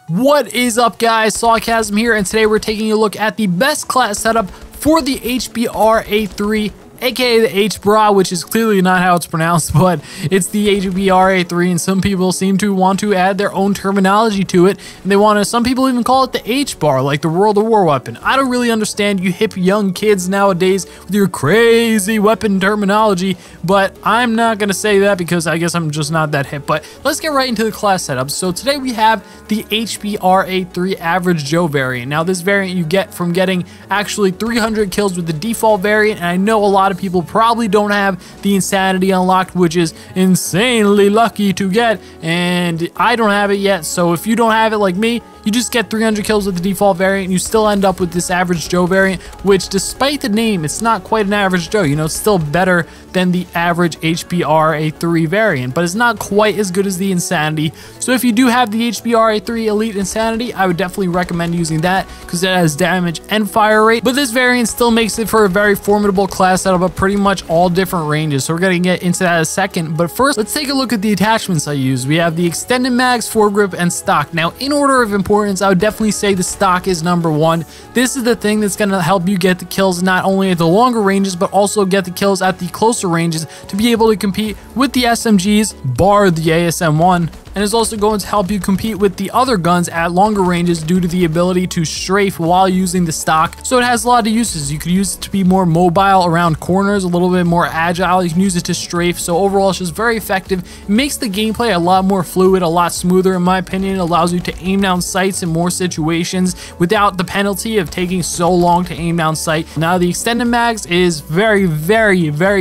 What is up, guys? Sawchasm here, and today we're taking a look at the best class setup for the HBRa3, aka the HBRa, which is clearly not how it's pronounced, but it's the HBRa3, and some people seem to want to add their own terminology to it, and they want to, some people even call it the HBAR, like the World of War weapon. I don't really understand you hip young kids nowadays with your crazy weapon terminology, but I'm not going to say that because I guess I'm just not that hip. But let's get right into the class setup. So today we have the HBRa3 Average Joe variant. Now this variant you get from getting actually 300 kills with the default variant, and I know a lot of people probably don't have the Insanity unlocked, which is insanely lucky to get, and I don't have it yet. So if you don't have it like me, you just get 300 kills with the default variant, and you still end up with this Average Joe variant, which despite the name, it's not quite an Average Joe. You know, it's still better than the average HBRa3 variant, but it's not quite as good as the Insanity. So if you do have the HBRa3 Elite Insanity, I would definitely recommend using that because it has damage and fire rate. But this variant still makes it for a very formidable class setup of pretty much all different ranges. So we're going to get into that in a second. But first, let's take a look at the attachments I use. We have the extended mags, foregrip, and stock. Now, in order of importance, I would definitely say the stock is number one. This is the thing that's going to help you get the kills not only at the longer ranges, but also get the kills at the closer ranges to be able to compete with the SMGs, bar the ASM-1. And is also going to help you compete with the other guns at longer ranges due to the ability to strafe while using the stock. So it has a lot of uses. You could use it to be more mobile around corners, a little bit more agile. You can use it to strafe. So overall, it's just very effective. It makes the gameplay a lot more fluid, a lot smoother in my opinion. It allows you to aim down sights in more situations without the penalty of taking so long to aim down sight. Now the extended mags is very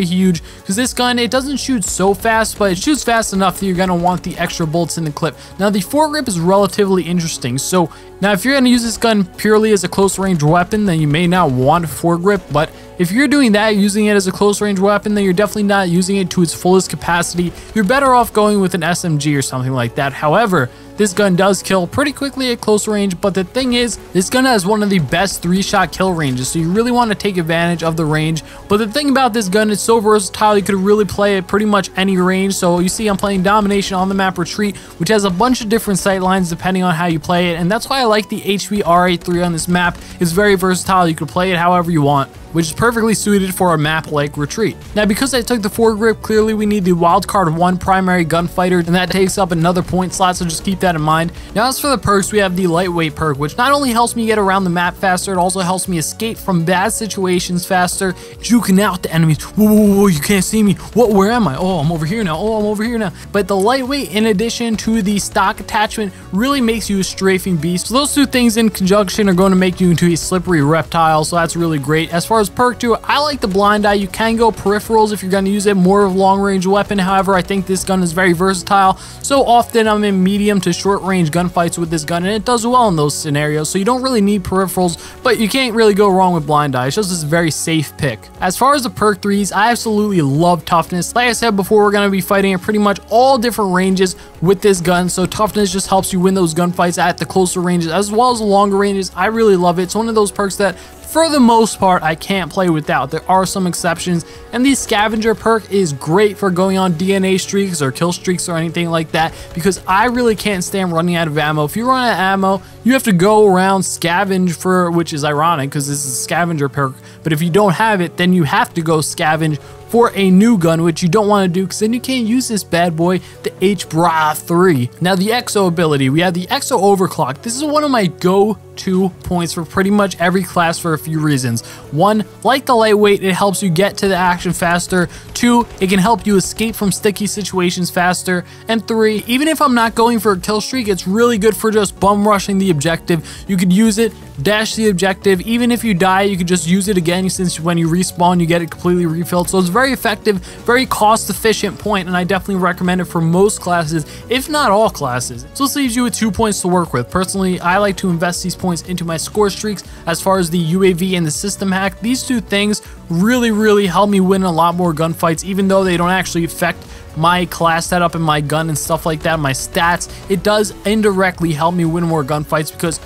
huge because this gun, it doesn't shoot so fast, but it shoots fast enough that you're going to want the extra bullets in the clip. Now the foregrip is relatively interesting. So now if you're going to use this gun purely as a close range weapon, then you may not want foregrip, but if you're doing that, using it as a close range weapon, then you're definitely not using it to its fullest capacity. You're better off going with an SMG or something like that. However, this gun does kill pretty quickly at close range, but the thing is, this gun has one of the best 3-shot kill ranges, so you really want to take advantage of the range. But the thing about this gun, it's so versatile, you could really play it pretty much any range. So you see I'm playing Domination on the map Retreat, which has a bunch of different sight lines depending on how you play it, and that's why I like the HBRa3 on this map. It's very versatile, you can play it however you want, which is perfectly suited for a map like Retreat. Now, because I took the foregrip, clearly we need the Wildcard 1 primary gunfighter, and that takes up another point slot, so just keep that in mind. Now, as for the perks, we have the lightweight perk, which not only helps me get around the map faster, it also helps me escape from bad situations faster, juking out the enemies. Whoa, you can't see me. What? Where am I? Oh, I'm over here now. Oh, I'm over here now. But the lightweight, in addition to the stock attachment, really makes you a strafing beast. So those two things in conjunction are going to make you into a slippery reptile, so that's really great. As far as perk 2, I like the blind eye. You can go peripherals if you're going to use it, more of a long range weapon. However, I think this gun is very versatile, so often I'm in medium to short range gunfights with this gun, and it does well in those scenarios, so you don't really need peripherals, but you can't really go wrong with blind eye. It's just this very safe pick. As far as the perk 3s, I absolutely love toughness. Like I said before, we're going to be fighting at pretty much all different ranges with this gun, so toughness just helps you win those gunfights at the closer ranges as well as the longer ranges. I really love it. It's one of those perks that for the most part, I can't play without. There are some exceptions, and the scavenger perk is great for going on DNA streaks or kill streaks or anything like that, because I really can't stand running out of ammo. If you run out of ammo, you have to go around scavenge for, which is ironic because this is a scavenger perk, but if you don't have it, then you have to go scavenge for a new gun, which you don't want to do because then you can't use this bad boy, the HBRa3. Now the EXO ability, we have the EXO overclock. This is one of my go-to points for pretty much every class for a few reasons. One, like the lightweight, it helps you get to the action faster. Two, it can help you escape from sticky situations faster. And three, even if I'm not going for a kill streak, it's really good for just bum rushing the objective. You could use it, dash the objective. Even if you die, you could just use it again, since when you respawn, you get it completely refilled. So it's very effective, very cost efficient point, and I definitely recommend it for most classes, if not all classes. So this leaves you with 2 points to work with. Personally, I like to invest these points into my score streaks. As far as the UAV and the system hack, these two things really help me win a lot more gunfights, even though they don't actually affect my class setup and my gun and stuff like that, my stats, it does indirectly help me win more gunfights because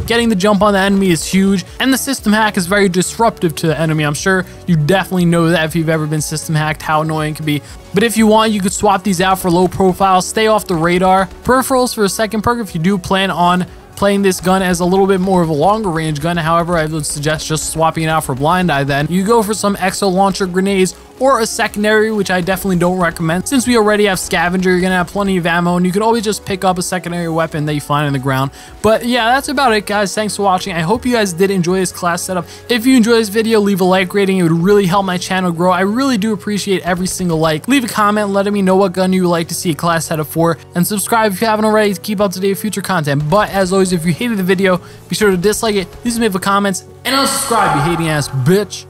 getting the jump on the enemy is huge, and the system hack is very disruptive to the enemy. I'm sure you definitely know that if you've ever been system hacked, how annoying it can be. But if you want, you could swap these out for low profile, stay off the radar. Peripherals for a second perk if you do plan on playing this gun as a little bit more of a longer range gun. However, I would suggest just swapping it out for blind eye then. You go for some exo launcher grenades or a secondary, which I definitely don't recommend. Since we already have scavenger, you're gonna have plenty of ammo, and you can always just pick up a secondary weapon that you find on the ground. But yeah, that's about it, guys. Thanks for watching. I hope you guys did enjoy this class setup. If you enjoyed this video, leave a like rating. It would really help my channel grow. I really do appreciate every single like. Leave a comment letting me know what gun you would like to see a class setup for, and subscribe if you haven't already to keep up to date with future content. But as always, if you hated the video, be sure to dislike it, leave some comments, and unsubscribe, you hating ass bitch.